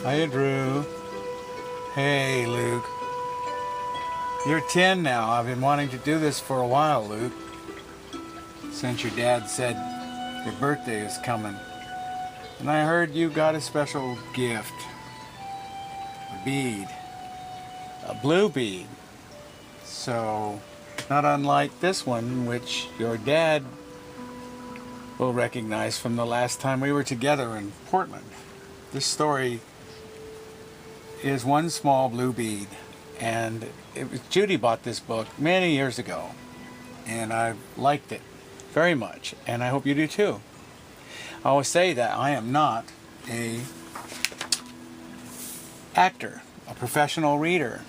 Hiya, Drew. Hey, Luke. You're 10 now. I've been wanting to do this for a while, Luke. Since your dad said your birthday is coming. And I heard you got a special gift. A bead. A blue bead. So, not unlike this one, which your dad will recognize from the last time we were together in Portland. This story is one small blue bead, and Judy bought this book many years ago, and I liked it very much, and I hope you do too. I always say that I am not a actor, a professional reader,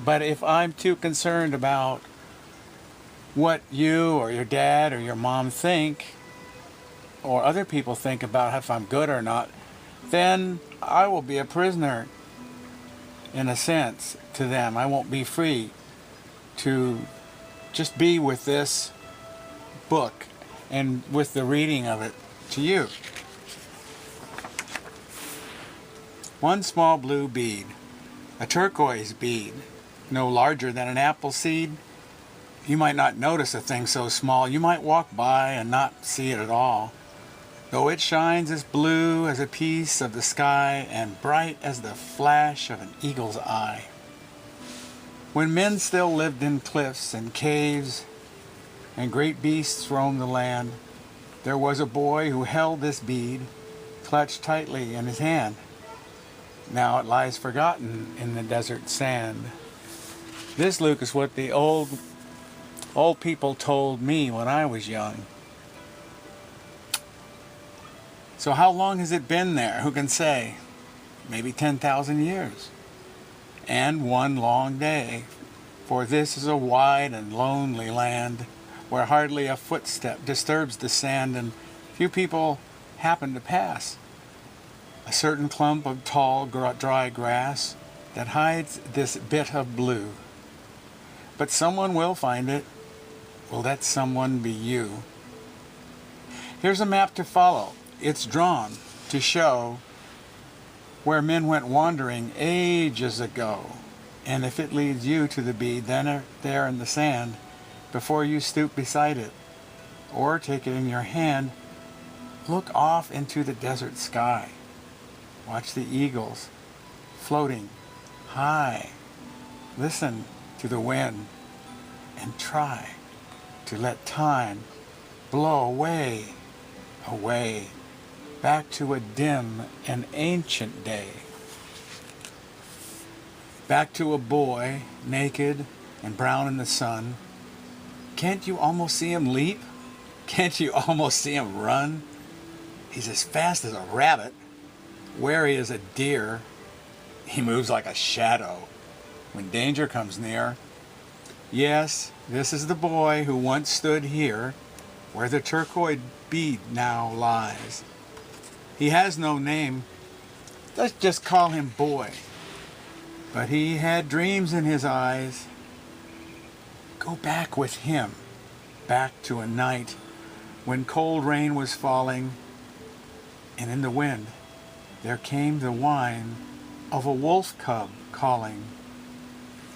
but if I'm too concerned about what you or your dad or your mom think, or other people think about if I'm good or not, then I will be a prisoner, in a sense, to them. I won't be free to just be with this book and with the reading of it to you. One small blue bead, a turquoise bead, no larger than an apple seed. You might not notice a thing so small. You might walk by and not see it at all, though it shines as blue as a piece of the sky and bright as the flash of an eagle's eye. When men still lived in cliffs and caves and great beasts roamed the land, there was a boy who held this bead clutched tightly in his hand. Now it lies forgotten in the desert sand. This, Luke, is what the old people told me when I was young. So how long has it been there? Who can say? Maybe 10,000 years. And one long day. For this is a wide and lonely land where hardly a footstep disturbs the sand and few people happen to pass. A certain clump of tall, dry grass that hides this bit of blue. But someone will find it. Will that someone be you? Here's a map to follow. It's drawn to show where men went wandering ages ago. And if it leads you to the bead, then there in the sand, before you stoop beside it, or take it in your hand, look off into the desert sky. Watch the eagles floating high. Listen to the wind and try to let time blow away, back to a dim and ancient day. Back to a boy, naked and brown in the sun. Can't you almost see him leap? Can't you almost see him run? He's as fast as a rabbit, wary as a deer. He moves like a shadow when danger comes near. Yes, this is the boy who once stood here, where the turquoise bead now lies. He has no name. Let's just call him Boy. But he had dreams in his eyes. Go back with him, back to a night when cold rain was falling, and in the wind there came the whine of a wolf cub calling.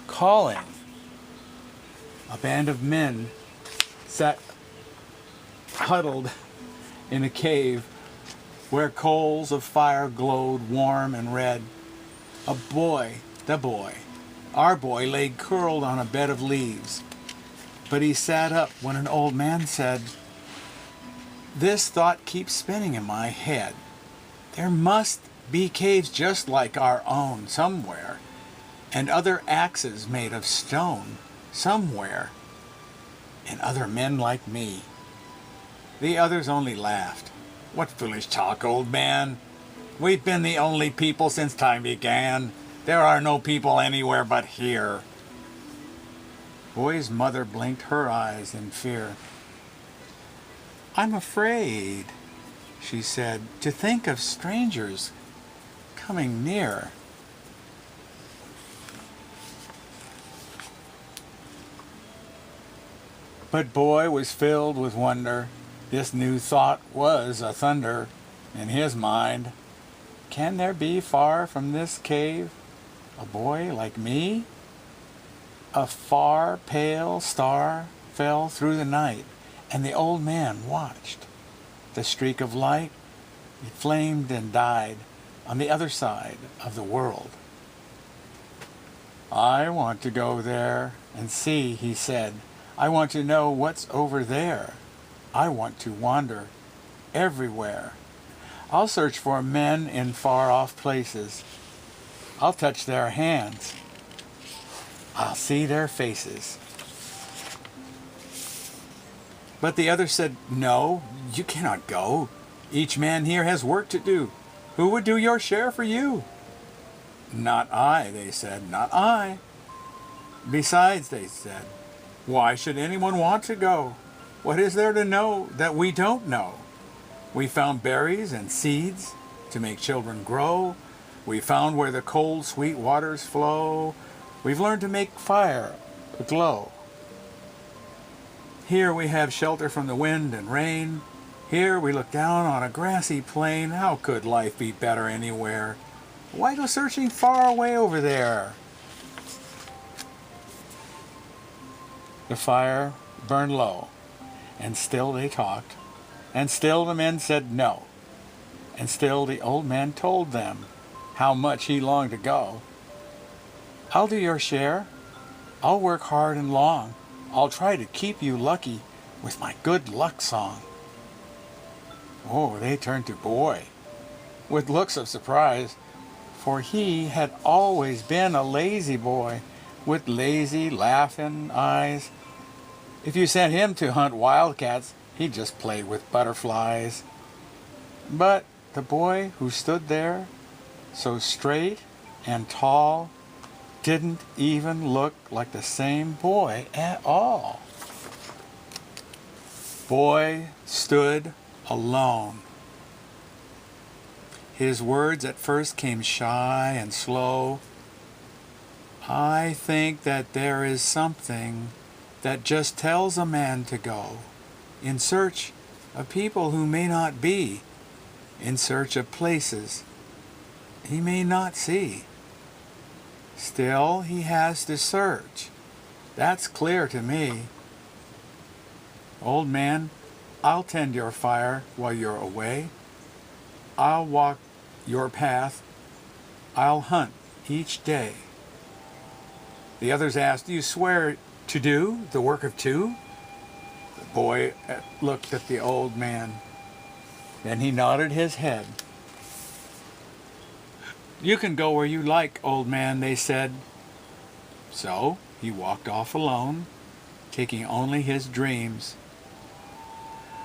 Calling. A band of men sat huddled in a cave where coals of fire glowed warm and red. A boy, the boy, our boy, lay curled on a bed of leaves. But he sat up when an old man said, "This thought keeps spinning in my head. There must be caves just like our own somewhere, and other axes made of stone somewhere, and other men like me." The others only laughed. "What foolish talk, old man? We've been the only people since time began. There are no people anywhere but here." Boy's mother blinked her eyes in fear. "I'm afraid," she said, "to think of strangers coming near." But Boy was filled with wonder. This new thought was a thunder in his mind. can there be far from this cave a boy like me? A far, pale star fell through the night, and the old man watched. The streak of light, it flamed and died on the other side of the world. I want to go there and see, he said. I want to know what's over there. I want to wander everywhere. I'll search for men in far-off places. I'll touch their hands. I'll see their faces. But the other said, no, you cannot go. Each man here has work to do. Who would do your share for you? Not I, they said, not I. Besides, they said, why should anyone want to go? What is there to know that we don't know? We found berries and seeds to make children grow. We found where the cold, sweet waters flow. We've learned to make fire glow. Here we have shelter from the wind and rain. Here we look down on a grassy plain. How could life be better anywhere? Why go searching far away over there? The fire burned low, and still they talked, and still the men said no, and still the old man told them how much he longed to go. I'll do your share. I'll work hard and long. I'll try to keep you lucky with my good luck song. Oh, they turned to Boy with looks of surprise, for he had always been a lazy boy with lazy, laughing eyes. If you sent him to hunt wildcats, he'd just play with butterflies. But the boy who stood there, so straight and tall, didn't even look like the same boy at all. Boy stood alone. His words at first came shy and slow. I think that there is something that just tells a man to go in search of people who may not be, in search of places he may not see. Still, he has to search. That's clear to me. Old man, I'll tend your fire while you're away. I'll walk your path. I'll hunt each day. The others asked, do you swear to do the work of two? The boy looked at the old man. Then he nodded his head. You can go where you like, old man, they said. So he walked off alone, taking only his dreams.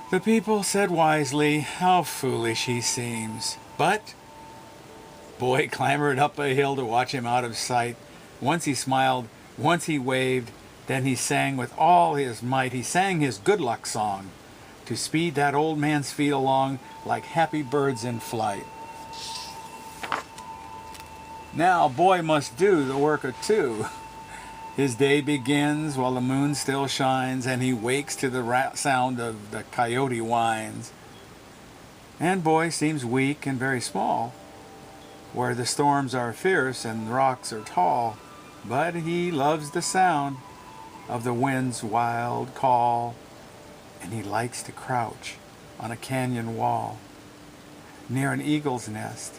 The people said wisely, how foolish he seems. But Boy clambered up a hill to watch him out of sight. Once he smiled, once he waved, then he sang with all his might. He sang his good luck song to speed that old man's feet along like happy birds in flight. Now Boy must do the work of two. His day begins while the moon still shines, and he wakes to the sound of the coyote whines. And Boy seems weak and very small, where the storms are fierce and the rocks are tall, but he loves the sound of the wind's wild call, and he likes to crouch on a canyon wall near an eagle's nest.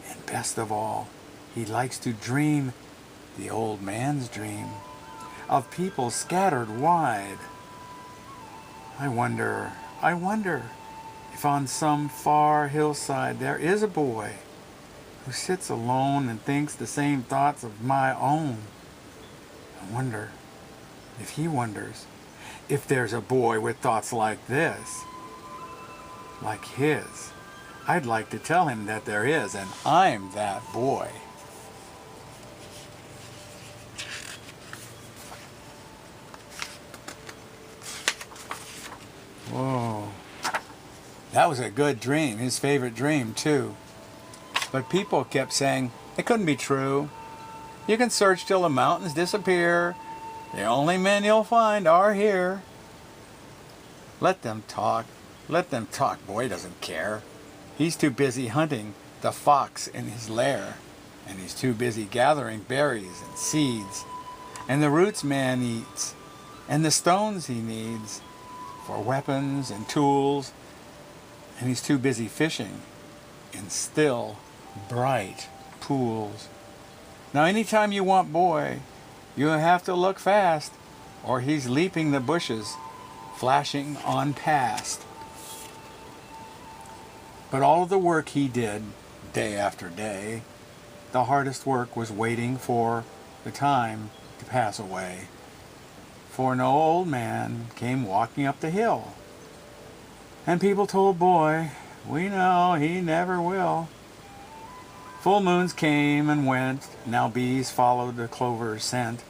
And best of all, he likes to dream the old man's dream of people scattered wide. I wonder if on some far hillside there is a boy who sits alone and thinks the same thoughts of my own. I wonder if he wonders if there's a boy with thoughts like this, like his. I'd like to tell him that there is, and I'm that boy. Whoa. That was a good dream, his favorite dream too. But people kept saying, it couldn't be true. You can search till the mountains disappear. The only men you'll find are here. Let them talk. Let them talk. Boy doesn't care. He's too busy hunting the fox in his lair, and he's too busy gathering berries and seeds, and the roots man eats, and the stones he needs for weapons and tools, and he's too busy fishing in still, bright pools. Now anytime you want boy, you have to look fast, or he's leaping the bushes, flashing on past. But all of the work he did, day after day, the hardest work was waiting for the time to pass away. For no old man came walking up the hill, and people told boy, we know he never will. Full moons came and went, now bees followed the clover's scent.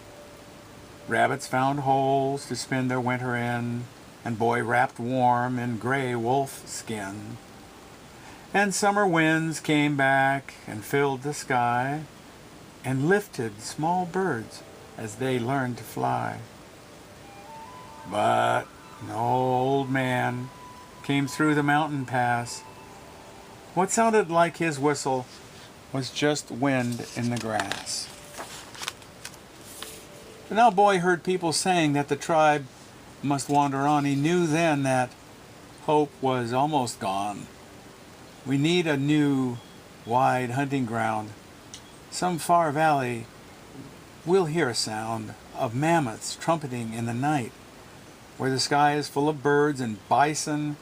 Rabbits found holes to spend their winter in, and boy wrapped warm in gray wolf skin. And summer winds came back and filled the sky, and lifted small birds as they learned to fly. But no old man came through the mountain pass. What sounded like his whistle was just wind in the grass. But now boy heard people saying that the tribe must wander on. He knew then that hope was almost gone. We need a new, wide hunting ground. Some far valley, we'll hear a sound of mammoths trumpeting in the night, where the sky is full of birds and bison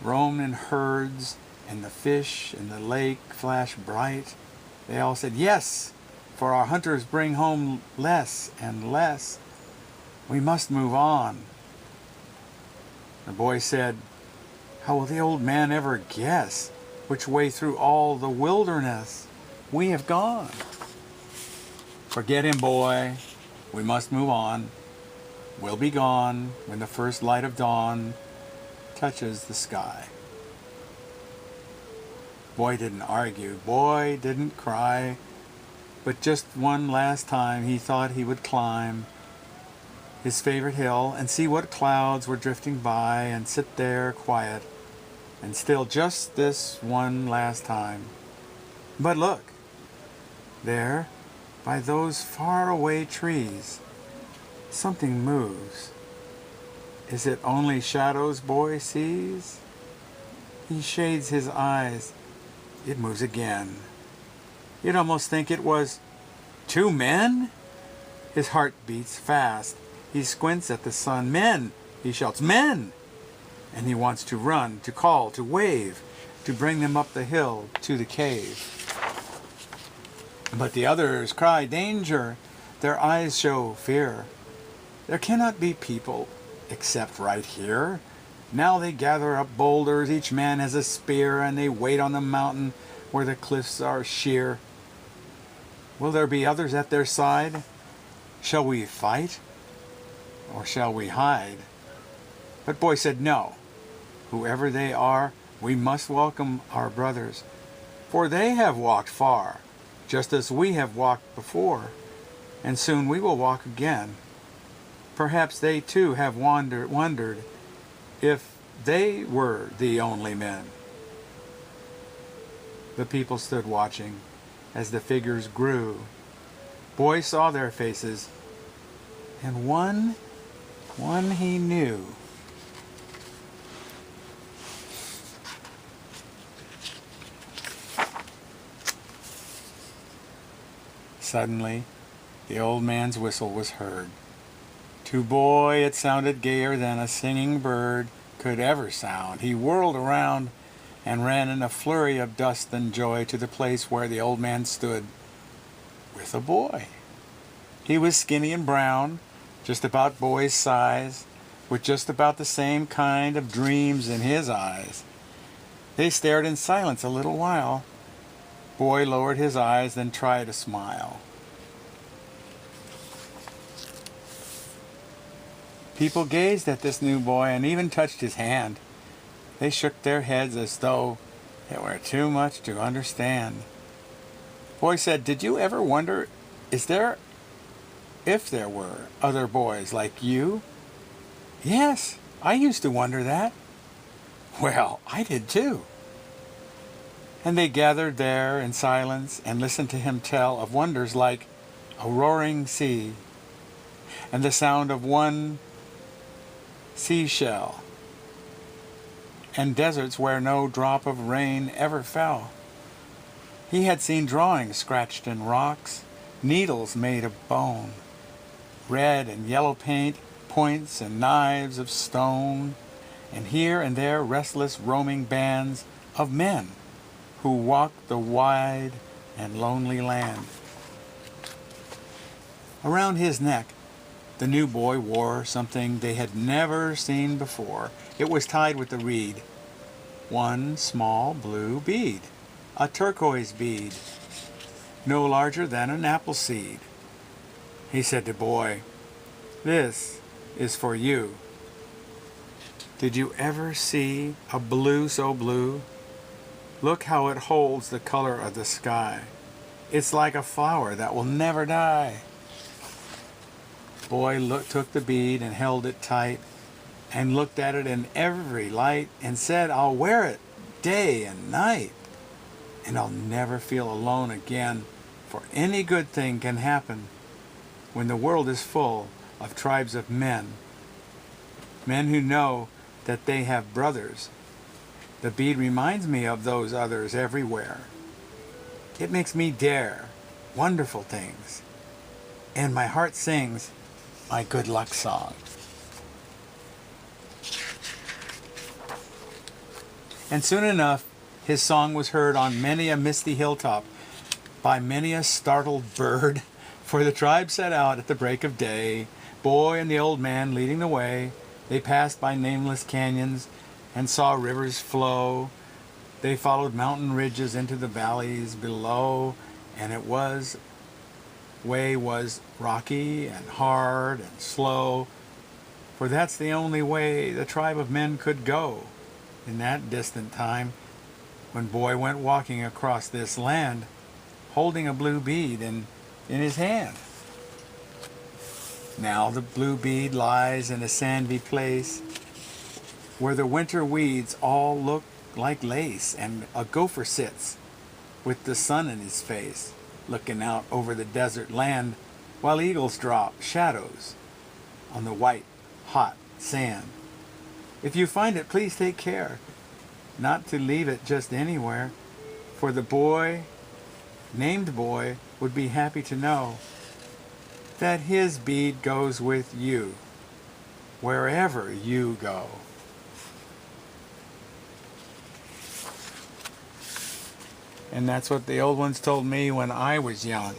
roam in herds, and the fish in the lake flash bright. They all said, yes, for our hunters bring home less and less. We must move on. The boy said, how will the old man ever guess which way through all the wilderness we have gone? Forget him, boy. We must move on. We'll be gone when the first light of dawn touches the sky. Boy didn't argue. Boy didn't cry. But just one last time he thought he would climb his favorite hill and see what clouds were drifting by and sit there quiet and still, just this one last time. But look, there, by those faraway trees, something moves. Is it only shadows boy sees? He shades his eyes. It moves again. You'd almost think it was 2 men. His heart beats fast. He squints at the sun. Men! He shouts, men! And he wants to run, to call, to wave, to bring them up the hill to the cave. But the others cry, danger! Their eyes show fear. There cannot be people except right here. Now they gather up boulders, each man has a spear, and they wait on the mountain where the cliffs are sheer. Will there be others at their side? Shall we fight, or shall we hide? But boy said, no. Whoever they are, we must welcome our brothers, for they have walked far, just as we have walked before, and soon we will walk again. Perhaps they too have wondered if they were the only men. The people stood watching as the figures grew. Boy saw their faces, and one he knew. Suddenly, the old man's whistle was heard. To boy it sounded gayer than a singing bird could ever sound. He whirled around and ran in a flurry of dust and joy to the place where the old man stood with a boy. He was skinny and brown, just about boy's size, with just about the same kind of dreams in his eyes. They stared in silence a little while. Boy lowered his eyes, then tried a smile. People gazed at this new boy and even touched his hand. They shook their heads as though it were too much to understand. Boy said, did you ever wonder, if there were other boys like you? Yes, I used to wonder that. Well, I did too. And they gathered there in silence and listened to him tell of wonders like a roaring sea and the sound of one seashell and deserts where no drop of rain ever fell. He had seen drawings scratched in rocks, needles made of bone, red and yellow paint, points and knives of stone, and here and there restless roaming bands of men who walked the wide and lonely land. Around his neck, the new boy wore something they had never seen before. It was tied with a reed, one small blue bead, a turquoise bead, no larger than an apple seed. He said to Boy, "This is for you. Did you ever see a blue so blue? Look how it holds the color of the sky. It's like a flower that will never die." Boy took the bead and held it tight and looked at it in every light and said, "I'll wear it day and night, and I'll never feel alone again, for any good thing can happen when the world is full of tribes of men, men who know that they have brothers. The bead reminds me of those others everywhere. It makes me dare wonderful things, and my heart sings my good luck song." And soon enough, his song was heard on many a misty hilltop by many a startled bird, for the tribe set out at the break of day, Boy and the old man leading the way. They passed by nameless canyons and saw rivers flow. They followed mountain ridges into the valleys below, and way was rocky and hard and slow, for that's the only way the tribe of men could go in that distant time when Boy went walking across this land, holding a blue bead in his hand. Now the blue bead lies in a sandy place where the winter weeds all look like lace, and a gopher sits with the sun in his face, looking out over the desert land while eagles drop shadows on the white, hot sand. If you find it, please take care not to leave it just anywhere, for the boy, named Boy, would be happy to know that his bead goes with you wherever you go. And that's what the old ones told me when I was young.